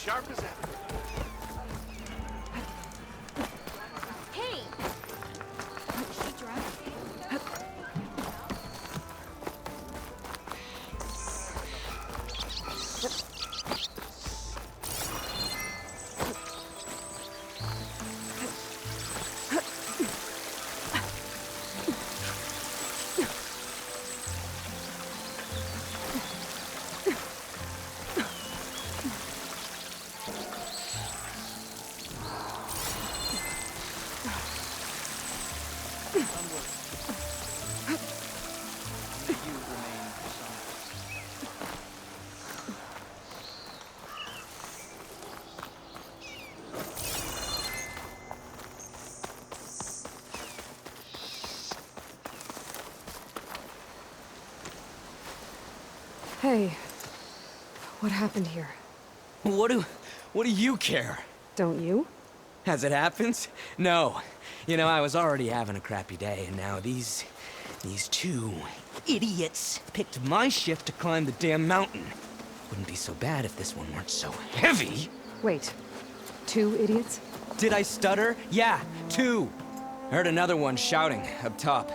Sharp as ever. Hey! Is she drunk? Hey, what happened here? What do you care? Don't you? As it happens? No. You know, I was already having a crappy day, and now these two idiots picked my shift to climb the damn mountain. Wouldn't be so bad if this one weren't so heavy. Wait, 2 idiots? Did I stutter? Yeah, 2. Heard another one shouting up top.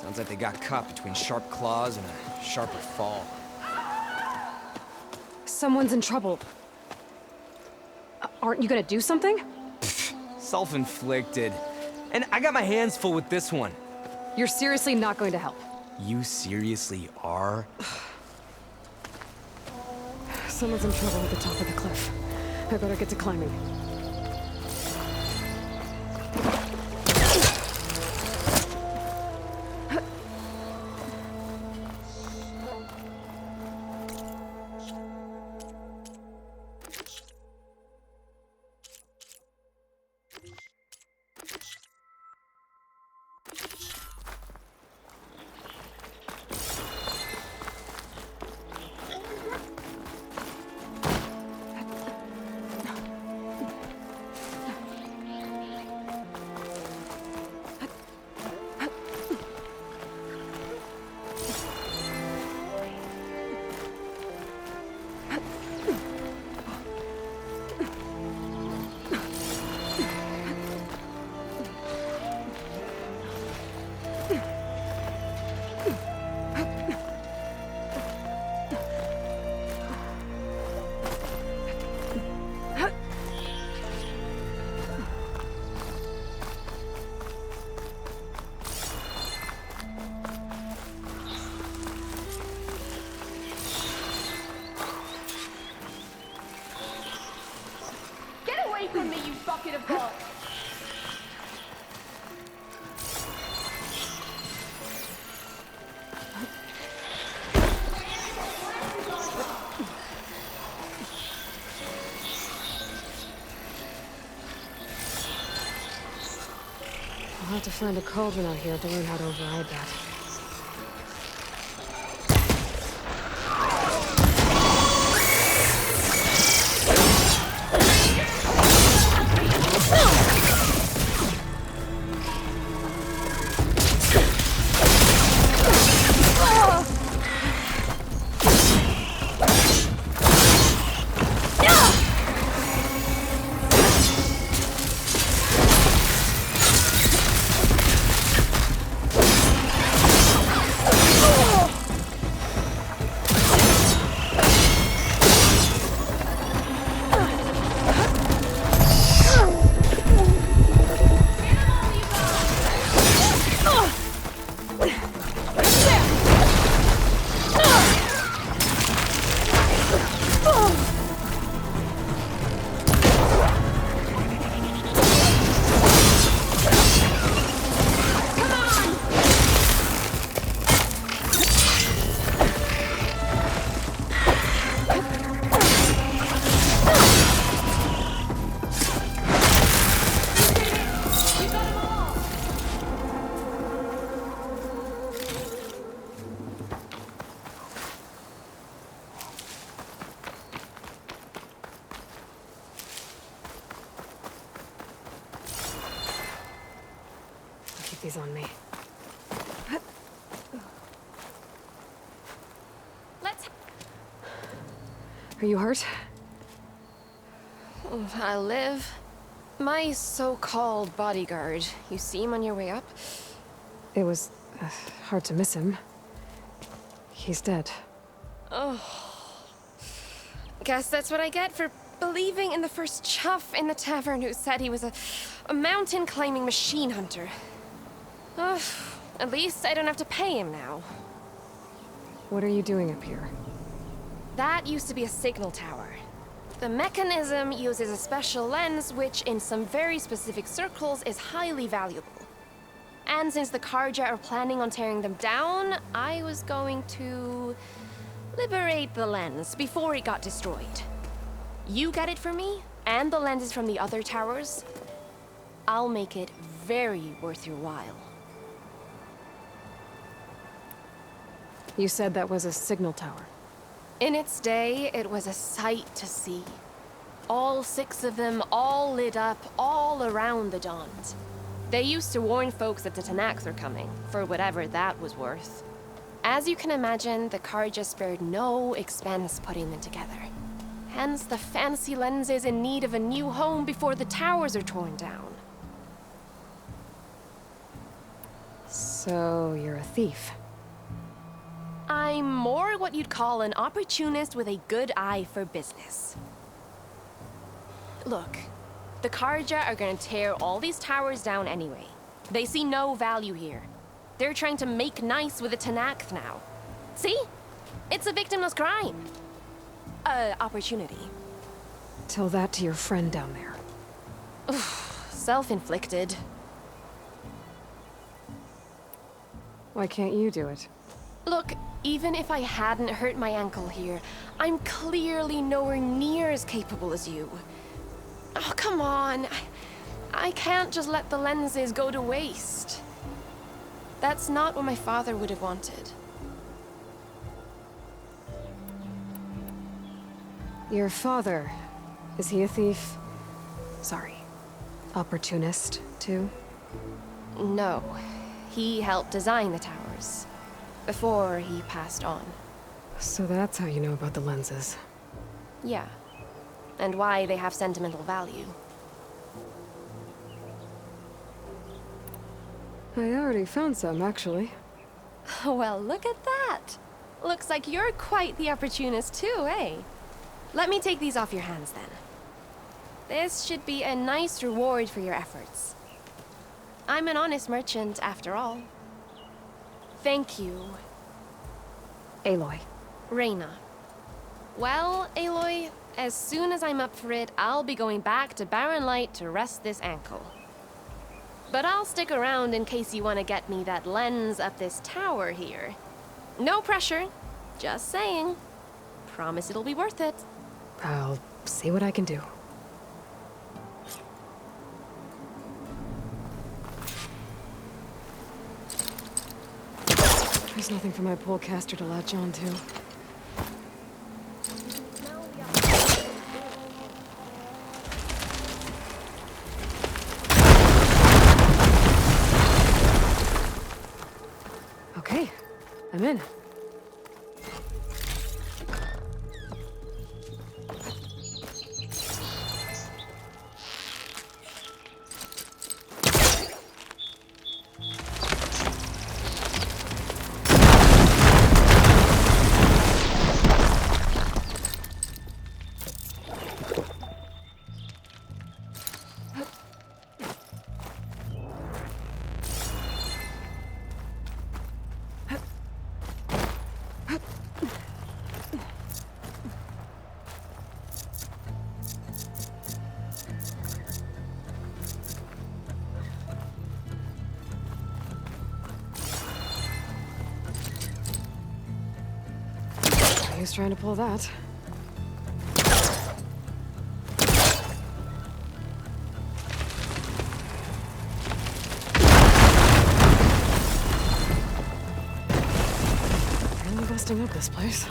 Sounds like they got caught between sharp claws and a sharper fall. Someone's in trouble. Aren't you gonna do something? Self-inflicted. And I got my hands full with this one. You're seriously not going to help? You seriously are? Someone's in trouble at the top of the cliff. I better get to climbing. From me, you bucket of balls! I'll have to find a cauldron out here to learn how to override that. Keep these on me. Let's... Are you hurt? I'll live. My so-called bodyguard, you see him on your way up? It was hard to miss him. He's dead. Oh. Guess that's what I get for believing in the first chuff in the tavern who said he was a mountain-climbing machine hunter. At least I don't have to pay him now. What are you doing up here? That used to be a signal tower. The mechanism uses a special lens which, in some very specific circles, is highly valuable. And since the Karja are planning on tearing them down, I was going to liberate the lens before it got destroyed. You get it for me, and the lenses from the other towers. I'll make it very worth your while. You said that was a signal tower. In its day, it was a sight to see. All 6 of them, all lit up, all around the Dawns. They used to warn folks that the Tenakht are coming, for whatever that was worth. As you can imagine, the Karja spared no expense putting them together. Hence the fancy lenses in need of a new home before the towers are torn down. So, you're a thief? I'm more what you'd call an opportunist with a good eye for business. Look, the Karja are gonna tear all these towers down anyway. They see no value here. They're trying to make nice with the Tenakht now. See? It's a victimless crime. Opportunity. Tell that to your friend down there. Self-inflicted. Why can't you do it? Look, even if I hadn't hurt my ankle here, I'm clearly nowhere near as capable as you. Oh, come on. I can't just let the lenses go to waste. That's not what my father would have wanted. Your father, is he a thief? Sorry, opportunist, too? No, he helped design the towers. Before he passed on. So that's how you know about the lenses? Yeah. And why they have sentimental value. I already found some, actually. Well, look at that! Looks like you're quite the opportunist too, eh? Let me take these off your hands, then. This should be a nice reward for your efforts. I'm an honest merchant, after all. Thank you. Aloy. Reyna. Well, Aloy, as soon as I'm up for it, I'll be going back to Barren Light to rest this ankle. But I'll stick around in case you want to get me that lens up this tower here. No pressure. Just saying. Promise it'll be worth it. I'll see what I can do. There's nothing for my polecaster to latch on to. Okay, I'm in. He's trying to pull that. Really busting up this place.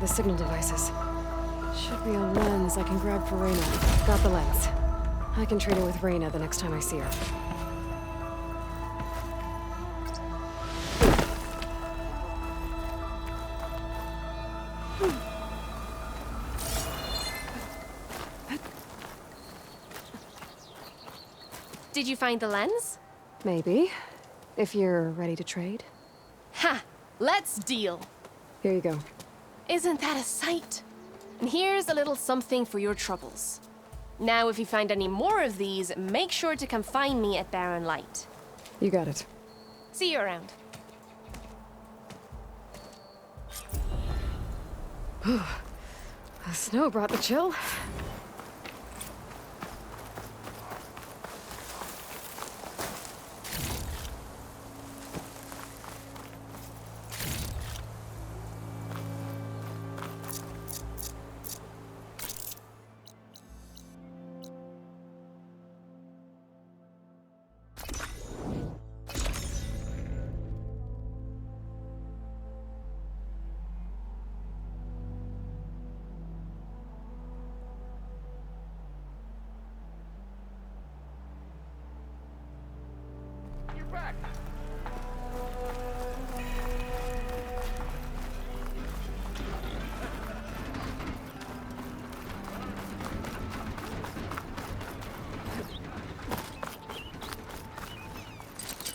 the signal devices. Should be a lens I can grab for Reyna. Got the lens. I can trade it with Reyna the next time I see her. Did you find the lens? Maybe. If you're ready to trade. Ha! Let's deal! Here you go. Isn't that a sight? And here's a little something for your troubles. Now, if you find any more of these, make sure to come find me at Barren Light. You got it. See you around. The snow brought the chill.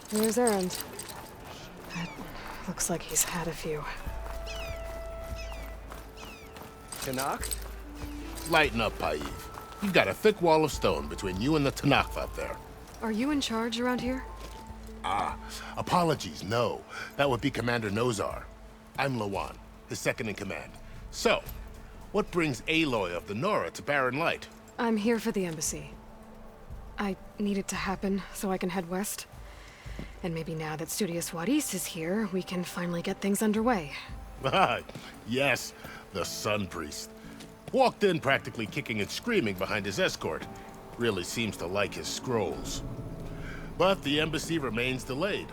Here's Errand. It looks like he's had a few. Tenakht? Lighten up, Paiv. You've got a thick wall of stone between you and the Tenakht up there. Are you in charge around here? Apologies, no. That would be Commander Nozar. I'm Lawan, his second in command. So, what brings Aloy of the Nora to Barren Light? I'm here for the embassy. I need it to happen so I can head west. And maybe now that Studious Wadis is here, we can finally get things underway. Yes, the Sun Priest. Walked in practically kicking and screaming behind his escort. Really seems to like his scrolls. But the embassy remains delayed.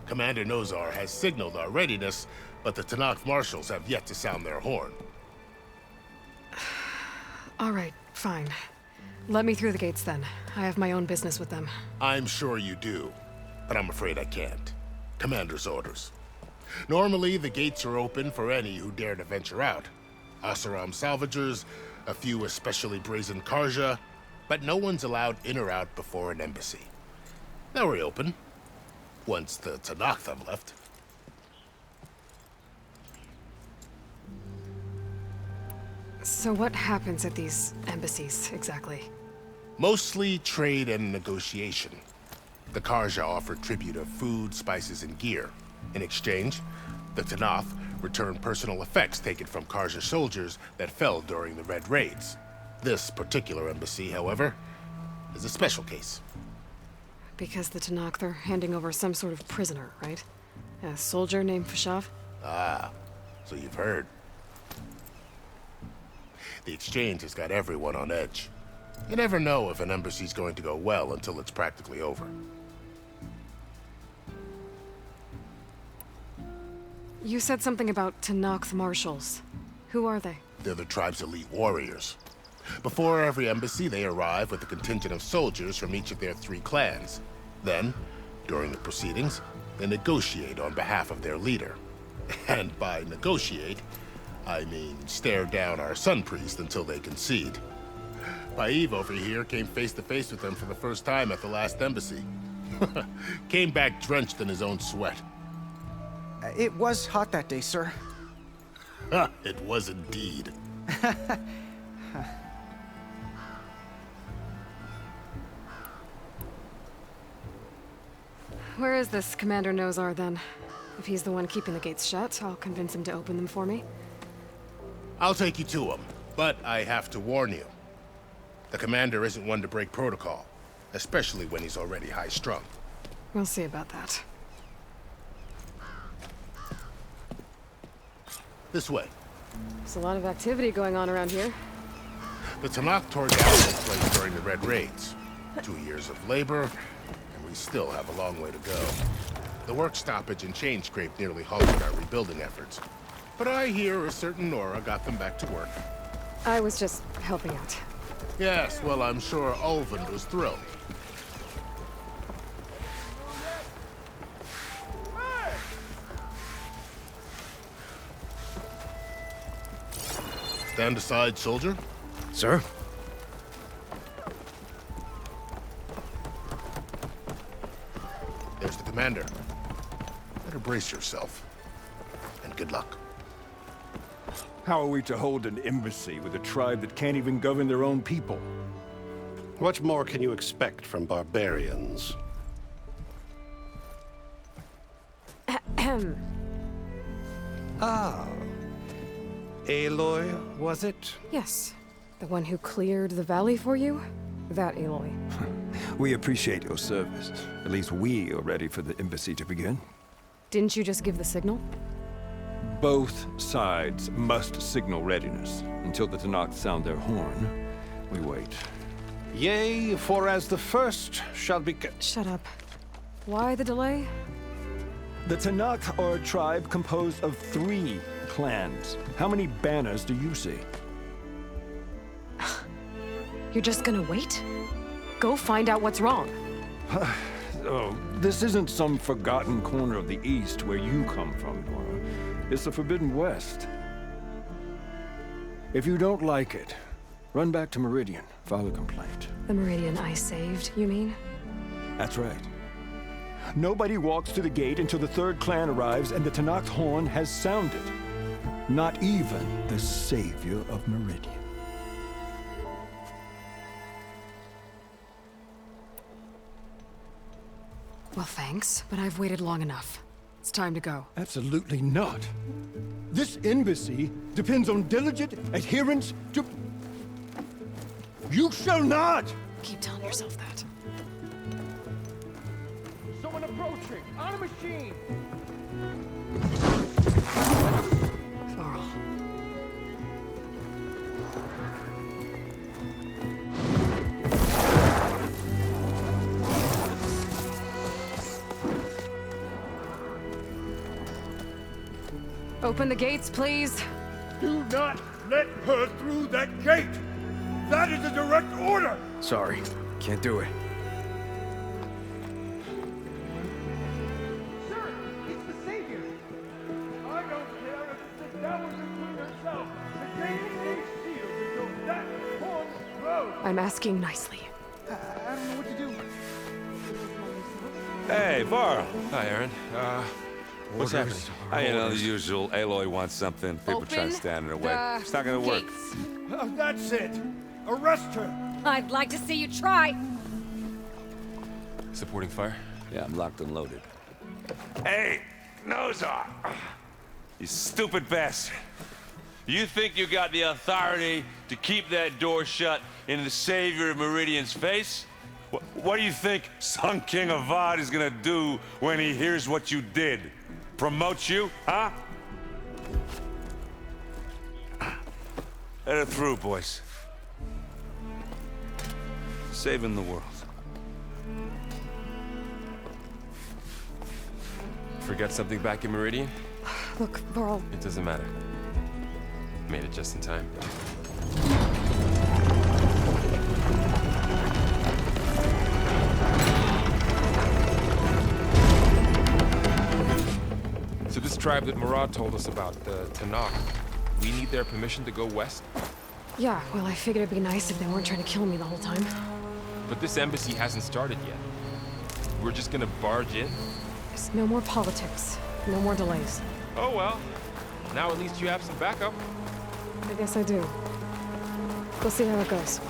Commander Nozar has signaled our readiness, but the Tenakth marshals have yet to sound their horn. All right, fine. Let me through the gates then. I have my own business with them. I'm sure you do, but I'm afraid I can't. Commander's orders. Normally, the gates are open for any who dare to venture out. Asaram salvagers, a few especially brazen Karja, but no one's allowed in or out before an embassy. They'll reopen, once the Tenakth have left. So what happens at these embassies, exactly? Mostly trade and negotiation. The Karja offer tribute of food, spices, and gear. In exchange, the Tenakth return personal effects taken from Karja soldiers that fell during the Red Raids. This particular embassy, however, is a special case. Because the Tenakth are handing over some sort of prisoner, right? A soldier named Fashav? Ah, so you've heard. The exchange has got everyone on edge. You never know if an embassy's going to go well until it's practically over. You said something about Tenakth marshals. Who are they? They're the tribe's elite warriors. Before every embassy, they arrive with a contingent of soldiers from each of their 3 clans. Then, during the proceedings, they negotiate on behalf of their leader. And by negotiate, I mean stare down our Sun Priest until they concede. Paiv over here came face to face with them for the first time at the last embassy. Came back drenched in his own sweat. It was hot that day, sir. It was indeed. Where is this Commander Nozar, then? If he's the one keeping the gates shut, I'll convince him to open them for me. I'll take you to him, but I have to warn you. The commander isn't one to break protocol, especially when he's already high-strung. We'll see about that. This way. There's a lot of activity going on around here. The Tenakth tore down this place during the Red Raids. 2 years of labor, and we still have a long way to go. The work stoppage and chain scrape nearly halted our rebuilding efforts. But I hear a certain Nora got them back to work. I was just helping out. Yes, well, I'm sure Ulvund was thrilled. Stand aside, soldier. Sir? There's the commander. Better brace yourself. And good luck. How are we to hold an embassy with a tribe that can't even govern their own people? What more can you expect from barbarians? Ah. Aloy, was it? Yes. The one who cleared the valley for you? That Aloy. We appreciate your service. At least we are ready for the embassy to begin. Didn't you just give the signal? Both sides must signal readiness. Until the Tenakht sound their horn, we wait. Yea, for as the first shall be... Shut up. Why the delay? The Tenakht are a tribe composed of 3 clans. How many banners do you see? You're just gonna wait? Go find out what's wrong. Oh, this isn't some forgotten corner of the East where you come from, Nora. It's the Forbidden West. If you don't like it, run back to Meridian, file a complaint. The Meridian I saved, you mean? That's right. Nobody walks to the gate until the 3rd clan arrives and the Tenakth horn has sounded. Not even the savior of Meridian. Well, thanks, but I've waited long enough. It's time to go. Absolutely not. This embassy depends on diligent adherence to... You shall not! Keep telling yourself that. Someone approaching! On a machine! Varl. Open the gates, please. Do not let her through that gate! That is a direct order! Sorry, can't do it. Sir, it's the Savior! I don't care if it's the devil between herself. The gate stays sealed until that horn blows! I'm asking nicely. I don't know what to do. Hey, Varl. Hi, Aaron. What's happening? You know, the usual. Aloy wants something. People trying to stand in her way. It's not gonna work. That's it! Arrest her! I'd like to see you try. Supporting fire? Yeah, I'm locked and loaded. Hey, Nozar! You stupid bastard. You think you got the authority to keep that door shut in the savior of Meridian's face? What do you think Sun King Avad is gonna do when he hears what you did? Promote you, huh? Let her through, boys. Saving the world. Forget something back in Meridian? Look, Varl. It doesn't matter. Made it just in time. So this tribe that Murad told us about, the Tenakht, we need their permission to go west? Yeah, well, I figured it'd be nice if they weren't trying to kill me the whole time. But this embassy hasn't started yet. We're just gonna barge in? There's no more politics. No more delays. Oh well. Now at least you have some backup. I guess I do. We'll see how it goes.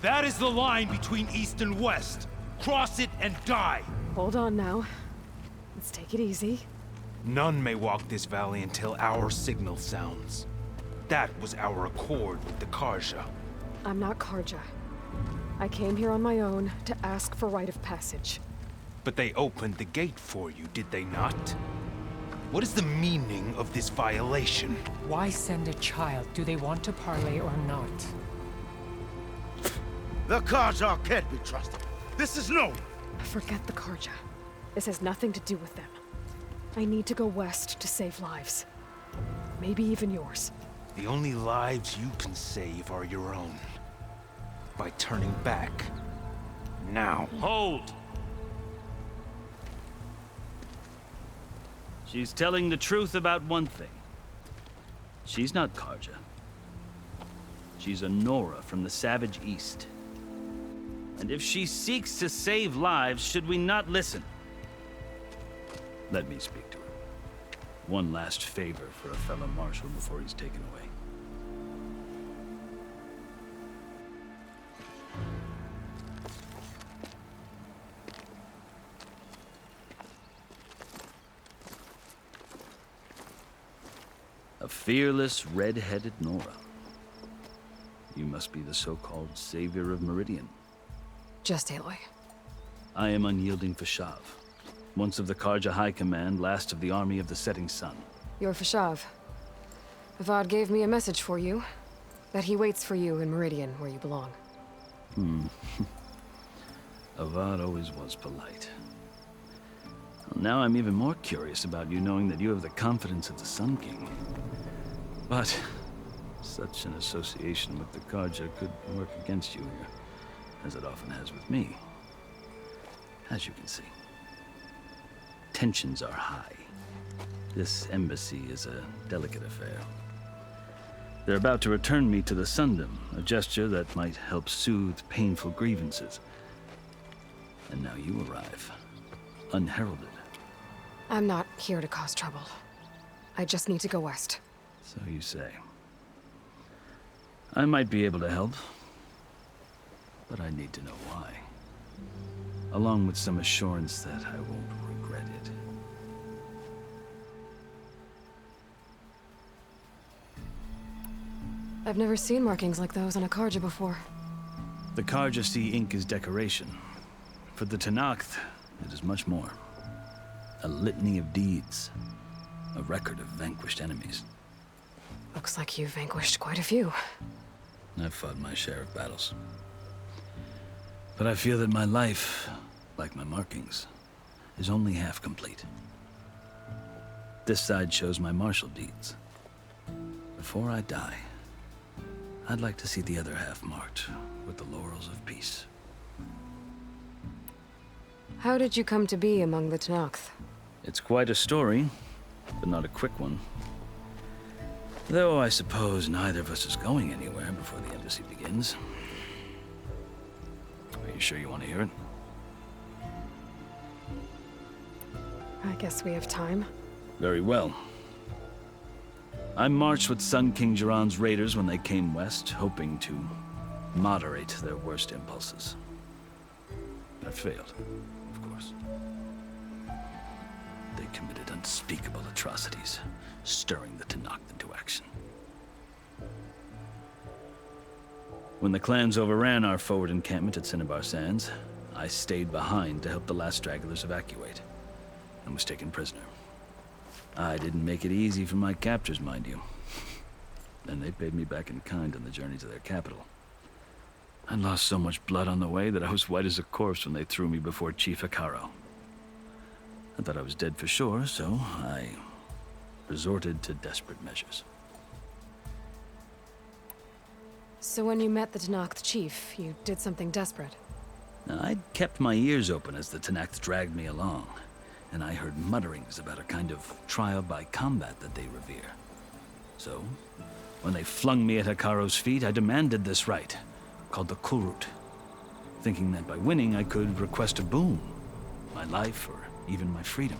That is the line between East and West. Cross it and die. Hold on now. Let's take it easy. None may walk this valley until our signal sounds. That was our accord with the Karja. I'm not Karja. I came here on my own to ask for rite of passage. But they opened the gate for you, did they not? What is the meaning of this violation? Why send a child? Do they want to parley or not? The Karja can't be trusted. This is known. Forget the Karja. This has nothing to do with them. I need to go west to save lives. Maybe even yours. The only lives you can save are your own. By turning back. Now. Hold! She's telling the truth about one thing. She's not Karja. She's a Nora from the Savage East. And if she seeks to save lives, should we not listen? Let me speak to her. One last favor for a fellow marshal before he's taken away. A fearless, red-headed Nora. You must be the so-called savior of Meridian. Just Aloy. I am unyielding Fashav. Once of the Karja High Command, last of the army of the Setting Sun. You're Fashav. Avad gave me a message for you. That he waits for you in Meridian, where you belong. Avad always was polite. Well, now I'm even more curious about you, knowing that you have the confidence of the Sun King. But such an association with the Karja could work against you here, as it often has with me. As you can see, tensions are high. This embassy is a delicate affair. They're about to return me to the Sundom, a gesture that might help soothe painful grievances. And now you arrive, unheralded. I'm not here to cause trouble. I just need to go west. So you say. I might be able to help, but I need to know why. Along with some assurance that I won't regret it. I've never seen markings like those on a Karja before. The Karja see ink as decoration. For the Tenakht, it is much more. A litany of deeds. A record of vanquished enemies. Looks like you've vanquished quite a few. I've fought my share of battles. But I feel that my life, like my markings, is only half complete. This side shows my martial deeds. Before I die, I'd like to see the other half marked with the laurels of peace. How did you come to be among the Tenakth? It's quite a story, but not a quick one. Though I suppose neither of us is going anywhere before the embassy begins. Are you sure you want to hear it? I guess we have time. Very well. I marched with Sun King Jiran's raiders when they came west, hoping to moderate their worst impulses. I failed, of course. They committed unspeakable atrocities, stirring the Tenakht into action. When the clans overran our forward encampment at Cinnabar Sands, I stayed behind to help the last stragglers evacuate, and was taken prisoner. I didn't make it easy for my captors, mind you. And they paid me back in kind on the journey to their capital. I lost so much blood on the way that I was white as a corpse when they threw me before Chief Hekaro. I thought I was dead for sure, so I resorted to desperate measures. So when you met the Tenakth chief, you did something desperate? Now, I'd kept my ears open as the Tenakth dragged me along, and I heard mutterings about a kind of trial by combat that they revere. So, when they flung me at Hekaro's feet, I demanded this right, called the Kulrut, thinking that by winning I could request a boon, my life or even my freedom.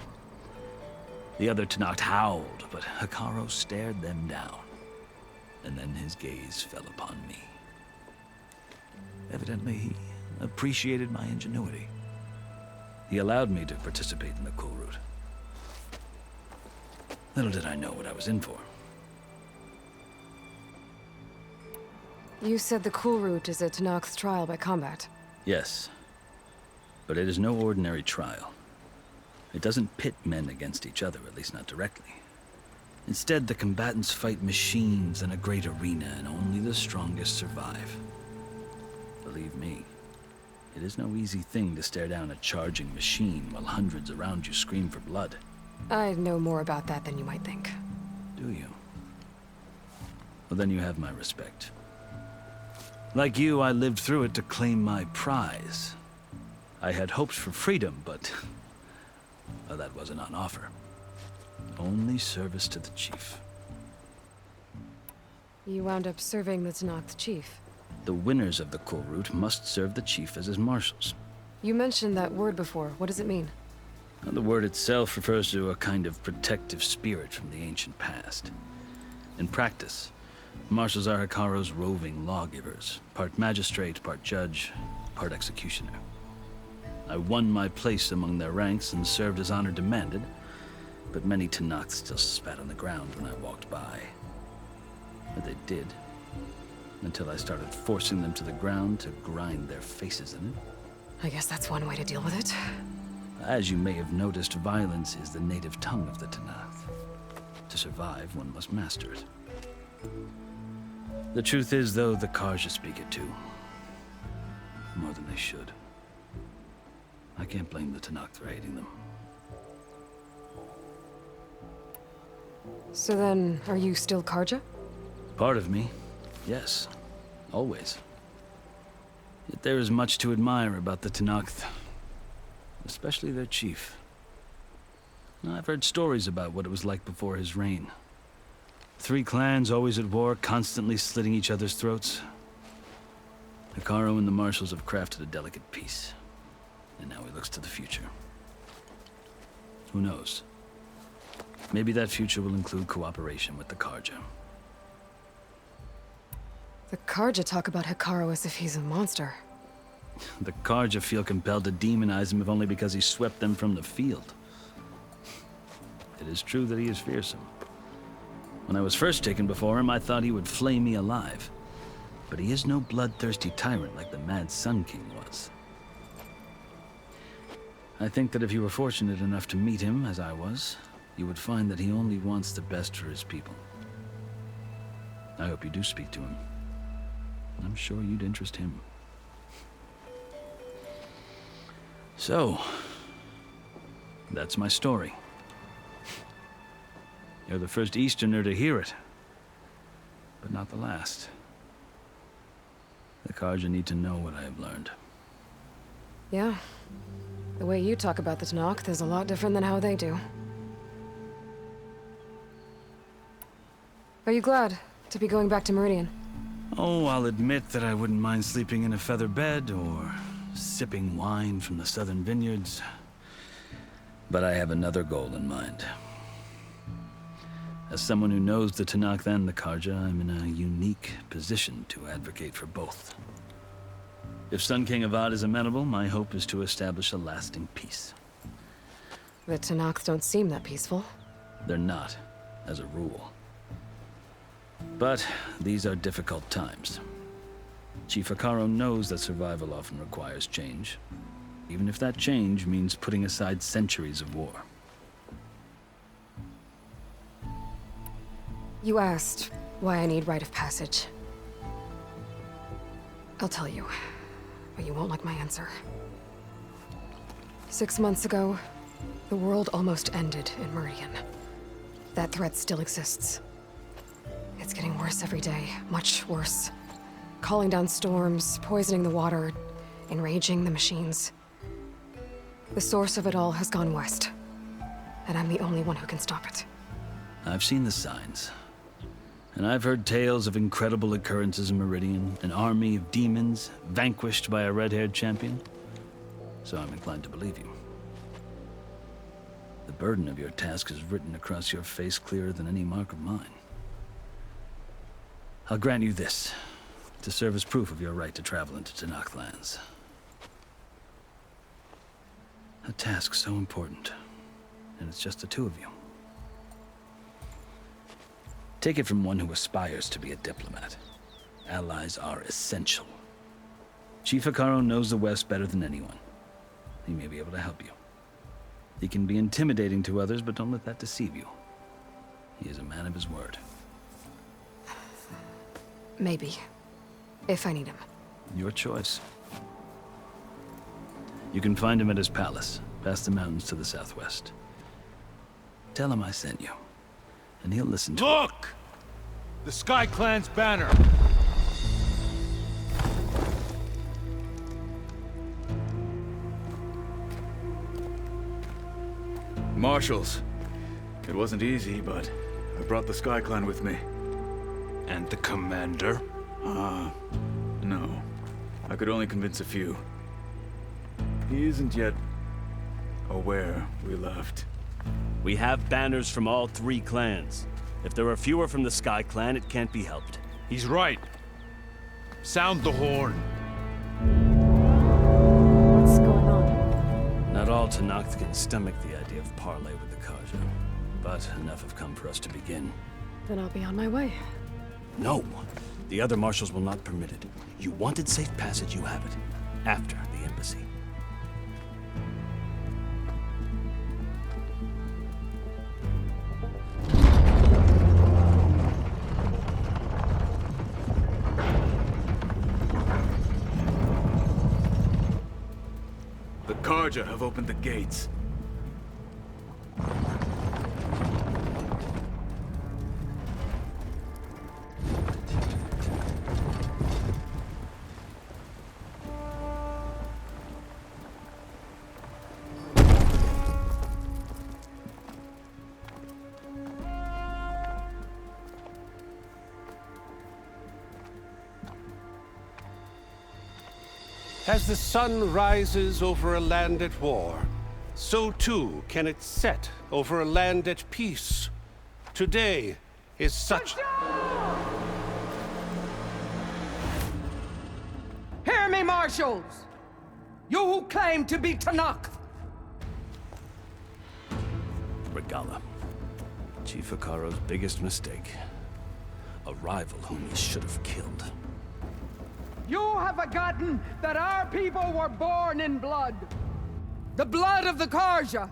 The other Tenakth howled, but Hekaro stared them down, and then his gaze fell upon me. Evidently, he appreciated my ingenuity. He allowed me to participate in the Kulrut. Little did I know what I was in for. You said the Kulrut is a Tenakth trial by combat. Yes, but it is no ordinary trial. It doesn't pit men against each other, at least not directly. Instead, the combatants fight machines in a great arena, and only the strongest survive. Believe me, it is no easy thing to stare down a charging machine while hundreds around you scream for blood. I know more about that than you might think. Do you? Well, then you have my respect. Like you, I lived through it to claim my prize. I had hopes for freedom, but well, that wasn't on offer. Only service to the chief. You wound up serving the Tenakht chief. The winners of the Cool Route must serve the chief as his marshals. You mentioned that word before. What does it mean? Well, the word itself refers to a kind of protective spirit from the ancient past. In practice, marshals are Hekarro's roving lawgivers, part magistrate, part judge, part executioner. I won my place among their ranks and served as honor demanded, but many Tenakth still spat on the ground when I walked by. But they did, until I started forcing them to the ground to grind their faces in it. I guess that's one way to deal with it. As you may have noticed, violence is the native tongue of the Tenakth. To survive, one must master it. The truth is, though, the Karja speak it too. More than they should. I can't blame the Tenakth for hating them. So then, are you still Karja? Part of me, yes. Always. Yet there is much to admire about the Tenakth. Especially their chief. I've heard stories about what it was like before his reign. 3 clans always at war, constantly slitting each other's throats. Hekarro and the marshals have crafted a delicate peace. And now he looks to the future. Who knows? Maybe that future will include cooperation with the Karja. The Karja talk about Hekarro as if he's a monster. The Karja feel compelled to demonize him if only because he swept them from the field. It is true that he is fearsome. When I was first taken before him, I thought he would flay me alive. But he is no bloodthirsty tyrant like the Mad Sun King was. I think that if you were fortunate enough to meet him, as I was, you would find that he only wants the best for his people. I hope you do speak to him. I'm sure you'd interest him. So, that's my story. You're the first Easterner to hear it, but not the last. The Karja need to know what I have learned. Yeah. The way you talk about the Tenakth is a lot different than how they do. Are you glad to be going back to Meridian? Oh, I'll admit that I wouldn't mind sleeping in a feather bed or sipping wine from the southern vineyards. But I have another goal in mind. As someone who knows the Tenakth and the Karja, I'm in a unique position to advocate for both. If Sun King Avad is amenable, my hope is to establish a lasting peace. The Tenakth don't seem that peaceful. They're not, as a rule. But these are difficult times. Chief Hekarro knows that survival often requires change, even if that change means putting aside centuries of war. You asked why I need rite of passage. I'll tell you, but you won't like my answer. 6 months ago, the world almost ended in Meridian. That threat still exists. It's getting worse every day, much worse. Calling down storms, poisoning the water, enraging the machines. The source of it all has gone west, and I'm the only one who can stop it. I've seen the signs. And I've heard tales of incredible occurrences in Meridian, an army of demons vanquished by a red-haired champion. So I'm inclined to believe you. The burden of your task is written across your face clearer than any mark of mine. I'll grant you this, to serve as proof of your right to travel into Tenakth lands. A task so important, and it's just the two of you. Take it from one who aspires to be a diplomat. Allies are essential. Chief Hekarro knows the West better than anyone. He may be able to help you. He can be intimidating to others, but don't let that deceive you. He is a man of his word. Maybe. If I need him. Your choice. You can find him at his palace, past the mountains to the southwest. Tell him I sent you, and he'll listen to Look! The Sky Clan's banner! Marshals. It wasn't easy, but I brought the Sky Clan with me. And the commander? No. I could only convince a few. He isn't yet aware we left. We have banners from all 3 clans. If there are fewer from the Sky Clan, it can't be helped. He's right. Sound the horn. What's going on? Not all Tenakht can stomach the idea of parley with the Karja, but enough have come for us to begin. Then I'll be on my way. No! The other marshals will not permit it. You wanted safe passage, you have it. After the embassy. The Karja have opened the gates. As the sun rises over a land at war, so too can it set over a land at peace. Today is such... Hear me, marshals! You who claim to be Tenakht! Regala. Chief Hikaro's biggest mistake. A rival whom he should have killed. You have forgotten that our people were born in blood. The blood of the Karja.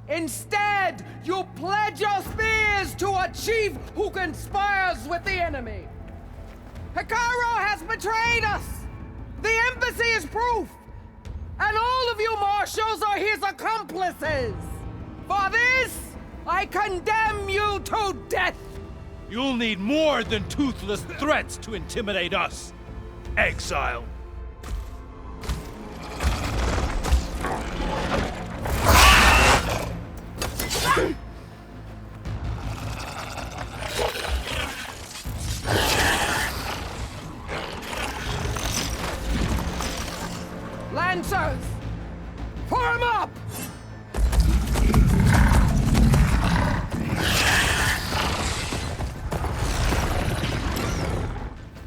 Instead, you pledge your spears to a chief who conspires with the enemy. Hikaro has betrayed us! The embassy is proof! And all of you marshals are his accomplices! For this, I condemn you to death! You'll need more than toothless threats to intimidate us. Exile. Lancers! Form up!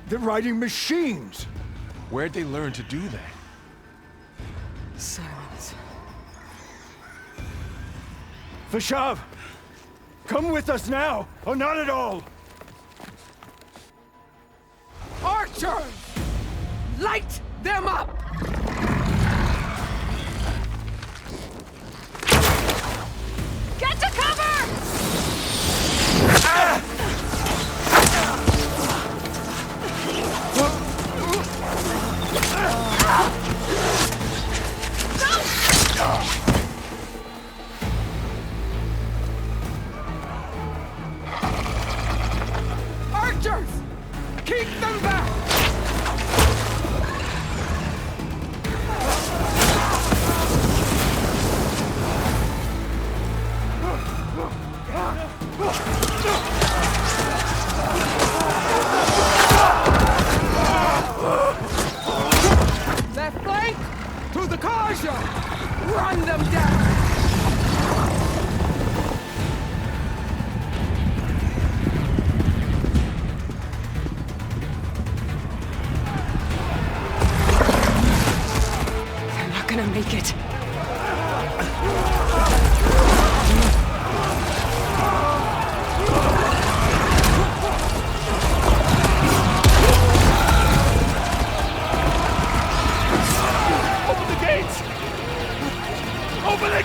They're riding machines! Where'd they learn to do that? Silence. Vashav! Come with us now, or not at all! Archers! Light them up! Get to cover! Archers! Keep them back! Left flank! To the Karja! Run them down! They're not gonna make it. Open the gates! Open the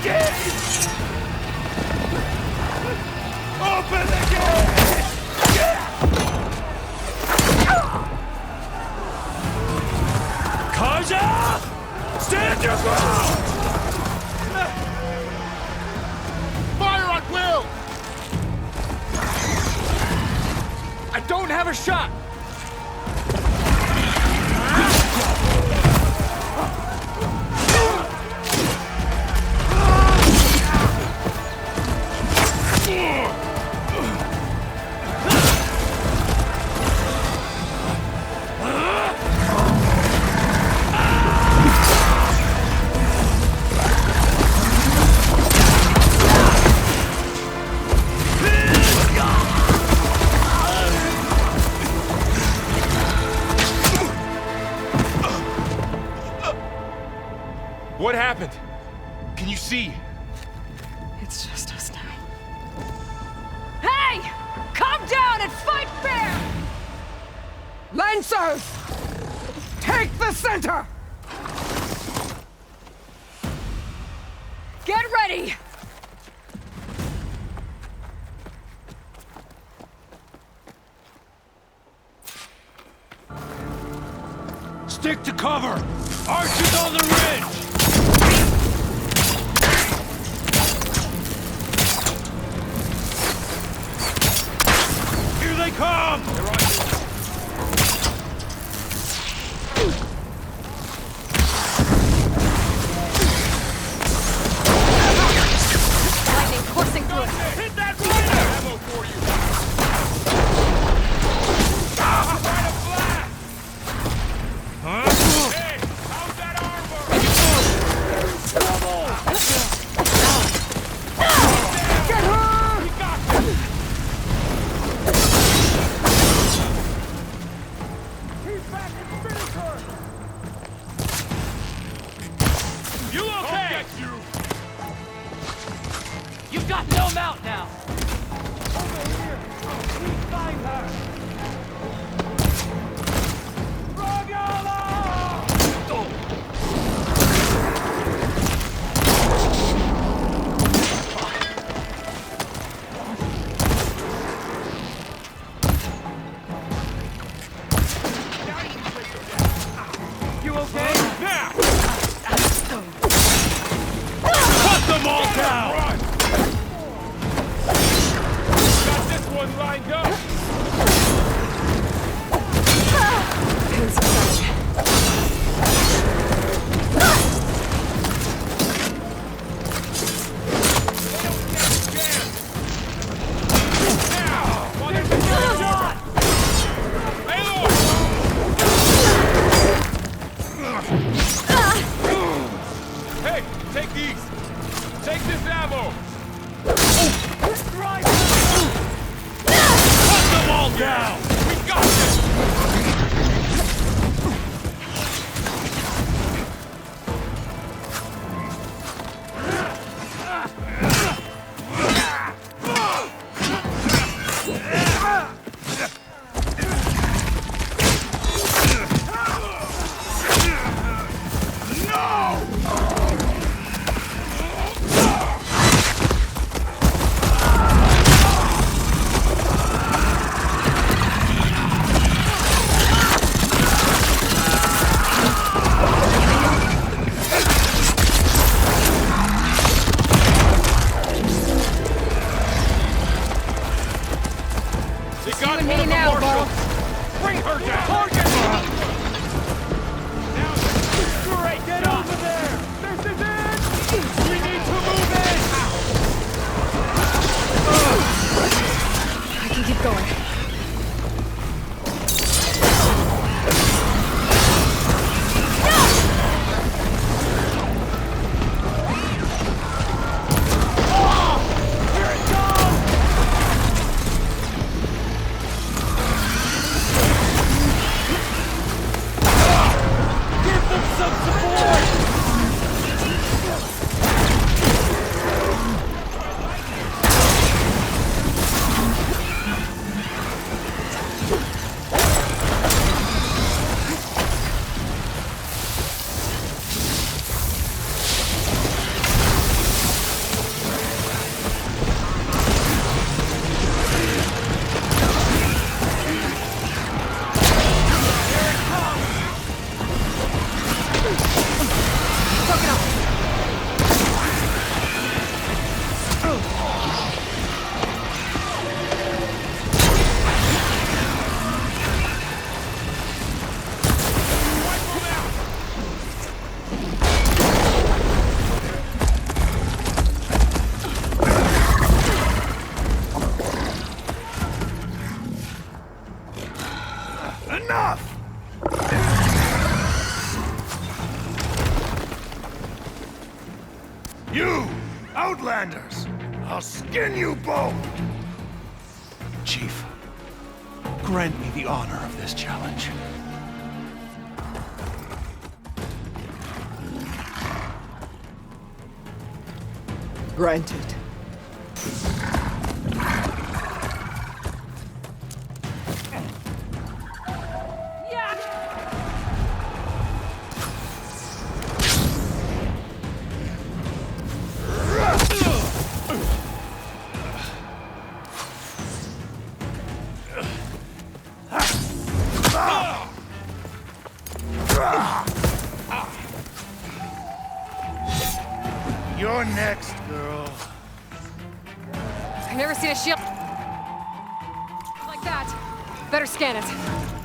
have her shot! What happened? Can you see? It's just us now. Hey! Calm down and fight fair! Lancers! Take the center! Get ready! Stick to cover! Archers on the ridge! Here they come! Lightning coursing through it. Hit that rider! Ammo for you! Ah, right of blast! Huh? Hey, how's that armor? Get her! We got this! He's back and finish her! You okay? I'll get you! You've got no mount now! Over here! Please find her! You okay? Now! Cut them all down! Run! Got this one lined up! Hands aside. Hey, take these! Take this ammo! Cut them all down! We got this! They got You and one me of the now, marshals. Bo. Bring her down! Target! Now, great! Get over there! This is it! We need to move in! I can keep going. Enough! You, Outlanders! I'll skin you both! Chief, grant me the honor of this challenge. Granted. You're next, girl. I've never seen a shield like that. Better scan it.